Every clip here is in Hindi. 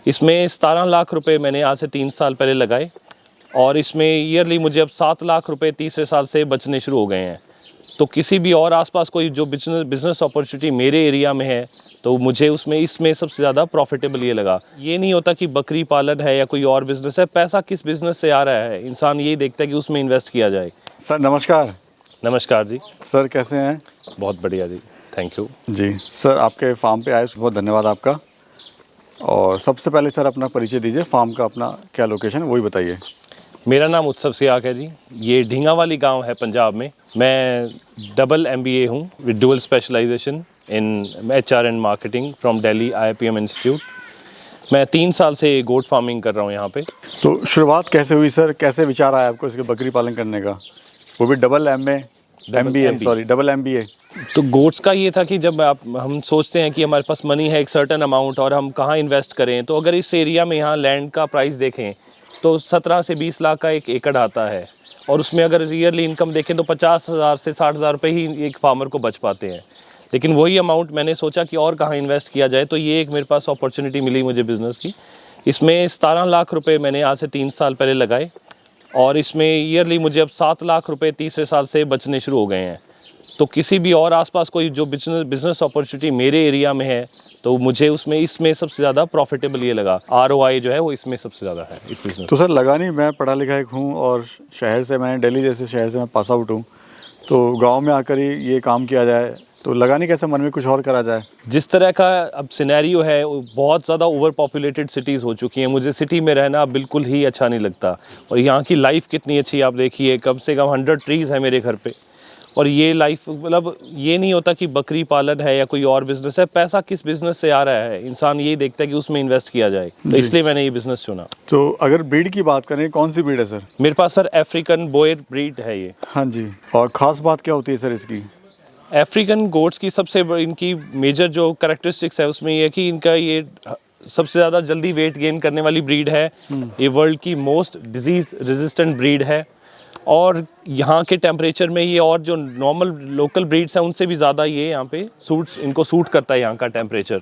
इसमें 17 लाख रुपए मैंने आज से 3 साल पहले लगाए और इसमें ईयरली मुझे अब 7 लाख रुपए तीसरे साल से बचने शुरू हो गए हैं। तो किसी भी और आसपास कोई जो बिजनेस अपॉर्चुनिटी मेरे एरिया में है तो मुझे इसमें सबसे ज़्यादा प्रॉफिटेबल ये लगा। ये नहीं होता कि बकरी पालन है या कोई और बिजनेस है, पैसा किस बिजनेस से आ रहा है, इंसान यही देखता है कि उसमें इन्वेस्ट किया जाए। सर नमस्कार। नमस्कार जी। सर कैसे हैं? बहुत बढ़िया जी, थैंक यू जी सर, आपके फार्म पे आए बहुत धन्यवाद आपका। और सबसे पहले सर अपना परिचय दीजिए, फार्म का अपना क्या लोकेशन है वही बताइए। मेरा नाम उत्सव सियाक है जी। ये ढिंगावाली गांव है पंजाब में। मैं डबल MBA हूँ with dual specialisation in HR and marketing from Delhi IIPM institute. मैं 3 साल से गोट फार्मिंग कर रहा हूँ यहाँ पे। तो शुरुआत कैसे हुई सर, कैसे विचार आया आपको इसके बकरी पालन करने का, वो भी डबल MBA? तो गोट्स का ये था कि जब हम सोचते हैं कि हमारे पास मनी है एक सर्टेन अमाउंट और हम कहाँ इन्वेस्ट करें, तो अगर इस एरिया में यहाँ लैंड का प्राइस देखें तो 17 से 20 लाख का एक एकड़ आता है और उसमें अगर ईयरली इनकम देखें तो 50,000 से 60,000 रुपये ही एक फार्मर को बच पाते हैं। लेकिन वही अमाउंट मैंने सोचा कि और कहाँ इन्वेस्ट किया जाए, तो ये एक मेरे पास अपॉर्चुनिटी मिली मुझे बिज़नेस की। इसमें 17 लाख रुपये मैंने आज से 3 साल पहले लगाए और इसमें ईयरली मुझे अब 7 लाख रुपये तीसरे साल से बचने शुरू हो गए हैं। तो किसी भी और आसपास कोई जो बिजनेस अपॉर्चुनिटी मेरे एरिया में है तो मुझे इसमें सबसे ज़्यादा प्रॉफिटेबल ये लगा। ROI जो है वो इसमें सबसे ज़्यादा है इस बिज़नेस। तो सर लगा नहीं, मैं पढ़ा लिखा एक हूँ और शहर से, मैंने दिल्ली जैसे शहर से मैं पास आउट हूँ, तो गांव में आकर ही ये काम किया जाए तो लगा नहीं कैसे मन में कुछ और करा जाए। जिस तरह का अब सिनेरियो है, बहुत ज़्यादा ओवर पॉपुलेटेड सिटीज़ हो चुकी हैं। मुझे सिटी में रहना बिल्कुल ही अच्छा नहीं लगता और यहाँ की लाइफ कितनी अच्छी आप देखिए। कम से कम 100 ट्रीज़ है मेरे घर पे और ये लाइफ, मतलब ये नहीं होता कि बकरी पालन है या कोई और बिजनेस है, पैसा किस बिजनेस से आ रहा है, इंसान यही देखता है कि उसमें इन्वेस्ट किया जाए। तो इसलिए मैंने ये बिजनेस चुना। तो अगर ब्रीड की बात करें, कौन सी ब्रीड है सर? मेरे पास सर अफ्रीकन बोयर ब्रीड है ये। हाँ जी। और ख़ास बात क्या होती है सर इसकी? अफ्रीकन गोट्स की सबसे इनकी मेजर जो कैरेक्टरिस्टिक्स है उसमें ये है कि इनका ये सबसे ज़्यादा जल्दी वेट गेन करने वाली ब्रीड है। ये वर्ल्ड की मोस्ट डिजीज़ रेजिस्टेंट ब्रीड है और यहाँ के टेम्परेचर में ये और जो नॉर्मल लोकल ब्रीड्स हैं उनसे भी ज़्यादा ये यहाँ पे इनको सूट करता है यहाँ का टेम्परेचर।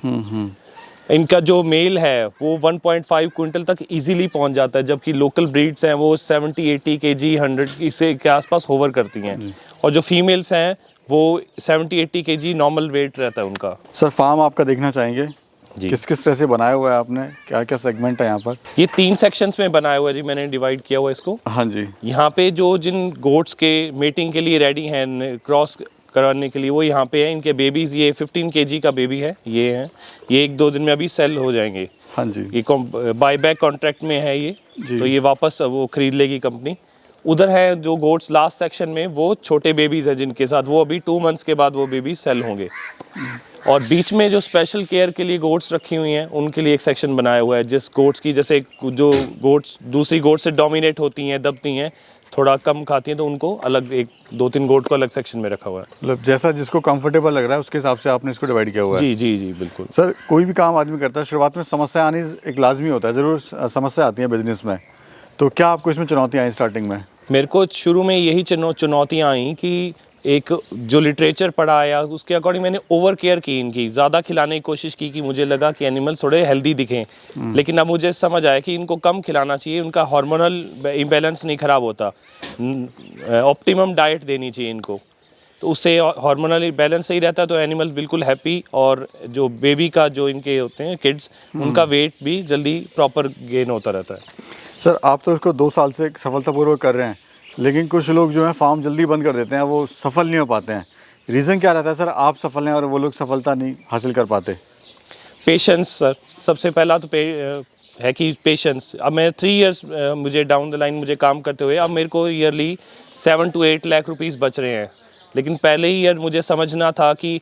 इनका जो मेल है वो 1.5 क्विंटल तक इजीली पहुँच जाता है, जबकि लोकल ब्रीड्स हैं वो 70-80 kg 100 इससे के आसपास होवर करती हैं और जो फीमेल्स हैं वो 70-80 kg नॉर्मल वेट रहता है उनका। सर फार्म आपका देखना चाहेंगे जी। किस किस तरह से बनाया हुआ है आपने, क्या क्या सेगमेंट है यहाँ पर? ये 3 सेक्शंस में बनाया हुआ है जी, मैंने डिवाइड किया हुआ है इसको। हाँ जी। यहाँ पे जो जिन गोट्स के मेटिंग के लिए रेडी हैं, क्रॉस कराने के लिए, वो यहाँ पे हैं। इनके बेबीज़, ये 15 kg का बेबी है, ये हैं। ये 1-2 दिन में अभी सेल हो जाएंगे। हाँ जी। ये बायबैक कॉन्ट्रैक्ट में है ये, तो ये वापस वो खरीद लेगी कंपनी। उधर है जो गोट्स लास्ट सेक्शन में, वो छोटे बेबीज़ हैं जिनके साथ, वो अभी 2 मंथ्स के बाद वो बेबी सेल होंगे। और बीच में जो स्पेशल केयर के लिए गोट्स रखी हुई हैं उनके लिए एक सेक्शन बनाया हुआ है, जिस गोट्स की, जैसे जो गोट्स दूसरी गोट से डोमिनेट होती हैं, दबती हैं, थोड़ा कम खाती हैं, तो उनको अलग 1-2-3 गोट को अलग सेक्शन में रखा हुआ है। मतलब जैसा जिसको कंफर्टेबल लग रहा है उसके हिसाब से आपने इसको डिवाइड किया हुआ है। जी जी जी बिल्कुल। सर कोई भी काम आदमी करता है, शुरुआत में समस्या आनी एक लाजमी होता है, ज़रूर समस्या आती है बिजनेस में, तो क्या आपको इसमें चुनौतियाँ आई स्टार्टिंग में? मेरे को शुरू में यही चुनौतियाँ आई कि एक जो लिटरेचर पढ़ा आया उसके अकॉर्डिंग मैंने ओवर केयर की, इनकी ज़्यादा खिलाने की कोशिश की कि मुझे लगा कि एनिमल्स थोड़े हेल्दी दिखें। लेकिन अब मुझे समझ आया कि इनको कम खिलाना चाहिए, उनका हार्मोनल इम्बैलेंस नहीं ख़राब होता, ऑप्टिमम डाइट देनी चाहिए इनको, तो उससे हार्मोनल बैलेंस सही रहता है, तो एनिमल बिल्कुल हैप्पी। और जो बेबी का जो इनके होते हैं किड्स, उनका वेट भी जल्दी प्रॉपर गेन होता रहता है। सर आप तो इसको 2 साल से सफलतापूर्वक कर रहे हैं, लेकिन कुछ लोग जो है फार्म जल्दी बंद कर देते हैं, वो सफल नहीं हो पाते हैं। रीज़न क्या रहता है सर, आप सफल हैं और वो लोग सफलता नहीं हासिल कर पाते? पेशेंस सर, सबसे पहला तो है कि पेशेंस। अब मैं 3 इयर्स मुझे डाउन द लाइन मुझे काम करते हुए अब मेरे को ईयरली 7 to 8 लाख रुपीज़ बच रहे हैं। लेकिन पहले ही ईयर मुझे समझना था कि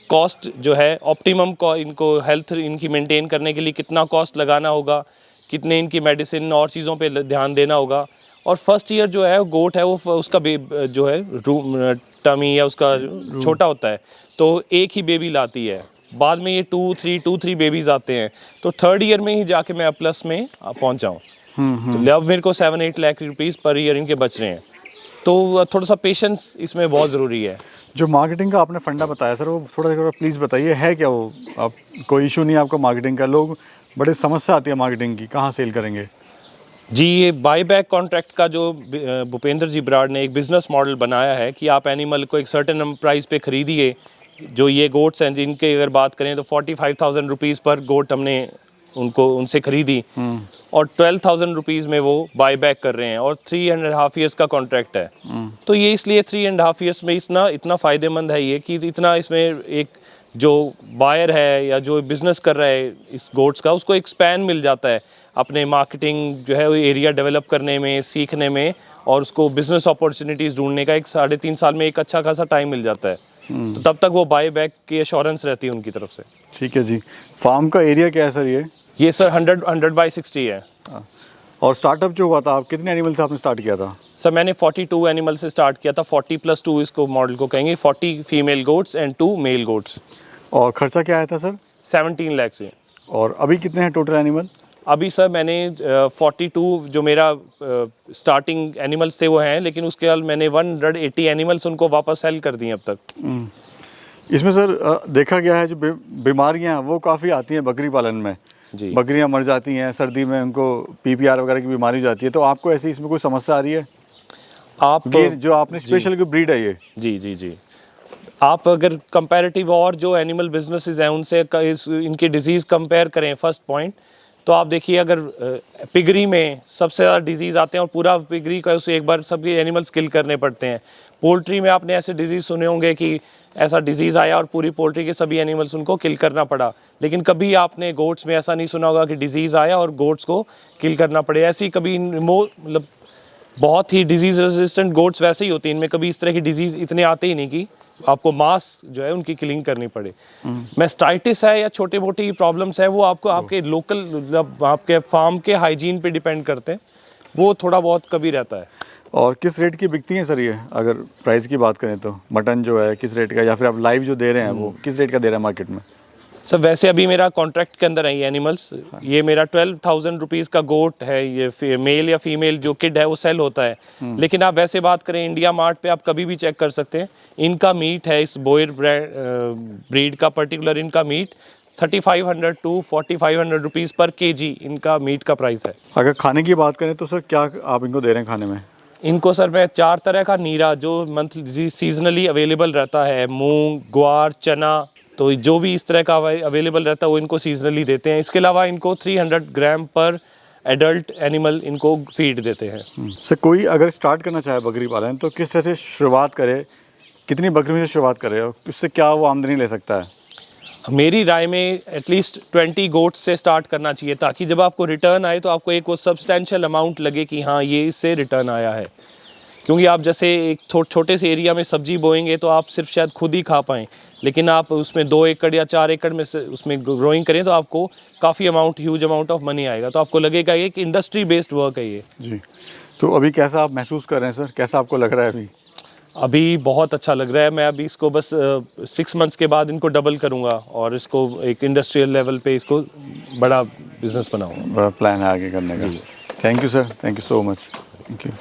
कॉस्ट जो है ऑप्टिमम को, इनको हेल्थ इनकी मेंटेन करने के लिए कितना कॉस्ट लगाना होगा, कितने इनकी मेडिसिन और चीज़ों पे ध्यान देना होगा। और फर्स्ट ईयर जो है गोट है वो उसका जो है टमी या उसका छोटा होता है, तो एक ही बेबी लाती है। बाद में ये 2-3 बेबीज़ आते हैं, तो 3rd ईयर में ही जाके मैं प्लस में पहुंचा हूँ। तो अब मेरे को 7-8 लाख रुपीज़ पर ईयर इनके बच रहे हैं, तो थोड़ा सा पेशेंस इसमें बहुत ज़रूरी है। जो मार्केटिंग का आपने फंडा बताया सर, वो थोड़ा प्लीज़ बताइए, है क्या वो? आप कोई इशू नहीं है आपको मार्केटिंग का? लोग बड़ी समस्या आती है मार्केटिंग की, कहाँ सेल करेंगे? जी, ये बाई बैक कॉन्ट्रैक्ट का जो भूपेंद्र जी बराड़ ने एक बिज़नेस मॉडल बनाया है कि आप एनिमल को एक सर्टेन प्राइस पे ख़रीदिए। जो ये गोट्स हैं जिनके अगर बात करें तो 45,000 रुपीज़ पर गोट हमने उनसे ख़रीदी और 12,000 रुपीज़ में वो बाई बैक कर रहे हैं और 3.5 ईयर्स का कॉन्ट्रैक्ट है। तो ये इसलिए 3.5 ईयर्स में इतना फ़ायदेमंद है ये कि इतना इसमें एक जो बायर है या जो बिज़नेस कर रहा है इस गोट्स का, उसको एक स्पैन मिल जाता है अपने मार्केटिंग जो है वो एरिया डेवलप करने में, सीखने में और उसको बिज़नेस अपॉर्चुनिटीज़ ढूंढने का एक 3.5 साल में एक अच्छा खासा टाइम मिल जाता है। तो तब तक वो बाय बैक की एश्योरेंस रहती है उनकी तरफ से। ठीक है जी। फार्म का एरिया क्या है सर ये सर 100 बाई 60 है। हाँ। और स्टार्टअप जो हुआ था, आप कितने एनिमल से आपने स्टार्ट किया था? सर मैंने 42 एनिमल से स्टार्ट किया था। 40+2 इसको मॉडल को कहेंगे। 40 female goats and 2 male goats. और खर्चा क्या आया था सर? 17 लाख से। और अभी कितने हैं टोटल एनिमल? अभी सर मैंने 42 जो मेरा स्टार्टिंग एनिमल्स थे वो हैं, लेकिन उसके बाद मैंने 180 एनिमल्स उनको वापस सेल कर दिए अब तक। इसमें सर देखा गया है जो बीमारियां वो काफ़ी आती हैं बकरी पालन में। जी। बकरियां मर जाती हैं, सर्दी में उनको PPR वगैरह की बीमारी हो जाती है। तो आपको ऐसी इसमें कोई समस्या आ रही है? आप ये जो आपने स्पेशल कोई ब्रीड है ये? जी जी जी। आप अगर कंपैरेटिव और जो एनिमल बिजनेसेस हैं उनसे इनकी डिजीज़ कंपेयर करें फर्स्ट पॉइंट, तो आप देखिए अगर पिगरी में सबसे ज़्यादा डिजीज़ आते हैं और पूरा पिगरी का उसे एक बार सभी एनिमल्स किल करने पड़ते हैं। पोल्ट्री में आपने ऐसे डिजीज़ सुने होंगे कि ऐसा डिजीज़ आया और पूरी पोल्ट्री के सभी एनिमल्स उनको किल करना पड़ा, लेकिन कभी आपने गोट्स में ऐसा नहीं सुना होगा कि डिजीज़ आया और गोट्स को किल करना पड़े। ऐसी कभी मतलब बहुत ही डिजीज़ रेजिस्टेंट गोट्स वैसे ही होती हैं, इनमें कभी इस तरह की डिजीज़ इतने आते ही नहीं कि आपको मास जो है उनकी किलिंग करनी पड़े। मैस्टाइटिस है या छोटे मोटी प्रॉब्लम्स है वो आपको आपके लोकल मतलब आपके फार्म के हाइजीन पे डिपेंड करते हैं, वो थोड़ा बहुत कभी रहता है। और किस रेट की बिकती हैं सर ये, अगर प्राइस की बात करें तो? मटन जो है किस रेट का, या फिर आप लाइव जो दे रहे हैं वो किस रेट का दे रहे हैं मार्केट में? सर वैसे अभी मेरा कॉन्ट्रैक्ट के अंदर है ये एनिमल्स। ये मेरा 12,000 रुपीज़ का गोट है, ये मेल या फीमेल जो किड है वो सेल होता है। लेकिन आप वैसे बात करें इंडिया मार्ट पे आप कभी भी चेक कर सकते हैं, इनका मीट है इस बोयर ब्रीड का पर्टिकुलर, इनका मीट 3500 टू 4500 रुपीज़ पर केजी इनका मीट का प्राइस है। अगर खाने की बात करें तो सर क्या आप इनको दे रहे हैं खाने में? इनको सर मैं 4 तरह का नीरा जो मंथली सीजनली अवेलेबल रहता है, मूंग, ग्वार, चना, तो जो भी इस तरह का अवेलेबल रहता है वो इनको सीजनली देते हैं। इसके अलावा इनको 300 ग्राम पर एडल्ट एनिमल इनको फीड देते हैं। सर कोई अगर स्टार्ट करना चाहे बकरी पालन तो किस तरह से शुरुआत करे, कितनी बकरियों से शुरुआत करे और उससे क्या वो आमदनी ले सकता है? मेरी राय में एटलीस्ट 20 गोट्स से स्टार्ट करना चाहिए, ताकि जब आपको रिटर्न आए तो आपको एक वो सब्सटेंशियल अमाउंट लगे कि हाँ ये इससे रिटर्न आया है। क्योंकि आप जैसे एक छोटे से एरिया में सब्जी बोएंगे तो आप सिर्फ शायद खुद ही खा पाएँ, लेकिन आप उसमें 2 एकड़ या 4 एकड़ में से उसमें ग्रोइंग करें तो आपको काफ़ी ह्यूज अमाउंट ऑफ मनी आएगा। तो आपको लगेगा ये कि इंडस्ट्री बेस्ड वर्क है ये। जी। तो अभी कैसा आप महसूस कर रहे हैं सर, कैसा आपको लग रहा है अभी? अभी बहुत अच्छा लग रहा है। मैं अभी इसको बस 6 मंथ्स के बाद इनको डबल करूँगा और इसको एक इंडस्ट्रियल लेवल पे इसको बड़ा बिजनेस बनाऊँगा। बड़ा प्लान है आगे करने का। Thank you sir, thank you so much. Thank you.